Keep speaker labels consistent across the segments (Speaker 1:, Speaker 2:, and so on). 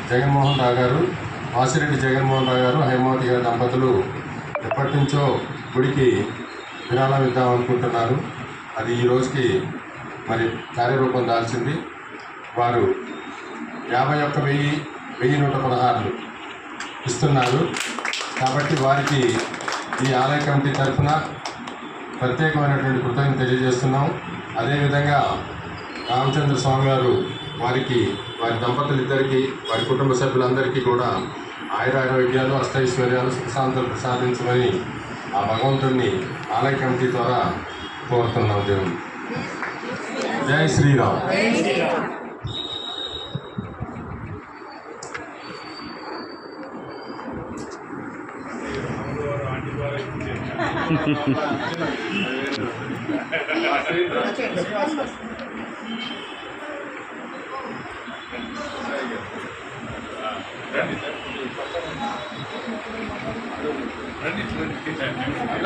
Speaker 1: జగన్మోహన్ రావు గారు, వాసిరెడ్డి జగన్మోహన్ రావు గారు, హైమావతి గారి దంపతులు ఎప్పటి నుంచో గుడికి విరాళం ఇద్దాం అనుకుంటున్నారు. అది ఈ రోజుకి మరి కార్యరూపం దాల్చింది. వారు 51,116 ఇస్తున్నారు. కాబట్టి వారికి ఈ ఆలయ కమిటీ తరఫున ప్రత్యేకమైనటువంటి కృతజ్ఞతలు తెలియజేస్తున్నాం. అదేవిధంగా రామచంద్ర స్వామి గారు వారి దంపతులిద్దరికీ, వారి కుటుంబ సభ్యులందరికీ కూడా ఆయురారోగ్యాలు, అష్టైశ్వర్యాలు, సుఖశాంతులు ప్రసాదించమని ఆ భగవంతుడిని ఆలయ కమిటీ ద్వారా కోరుతున్నాం. దేవుడు జై శ్రీరామ్.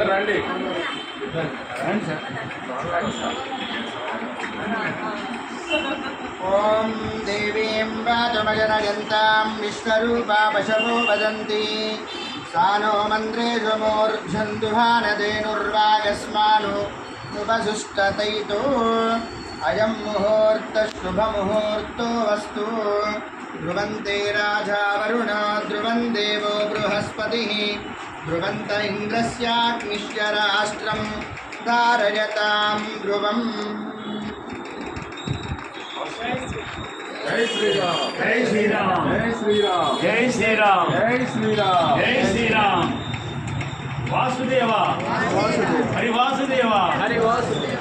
Speaker 1: రండి
Speaker 2: ఓం దేవీం వాచమజనయంతాం విశ్వరూపా పశవో వదంతి సానో మంత్రేషు మూర్ఛన్దుహానధేనుర్వాగస్మాను ఉపసుష్టతైతో అయం ముహూర్త శుభముహూర్తో వస్తు ధ్రువంతే రాజా వరుణ ధ్రువం దేవో బృహస్పతి ధ్రువంత ఇంద్రస్యాగ్నిశ్చ రాష్ట్రం ధారయతాం ధ్రువం.
Speaker 3: జై శ్రీరామ్.
Speaker 1: జై శ్రీరామ్.
Speaker 3: జై శ్రీరామ్.
Speaker 4: జై శ్రీరామ్.
Speaker 3: జై శ్రీరామ్.
Speaker 4: జై శ్రీరామ్. వాసుదేవ
Speaker 3: వాసుదేవ.
Speaker 4: హరి వాసుదేవ.
Speaker 2: హరి వాసుదేవ.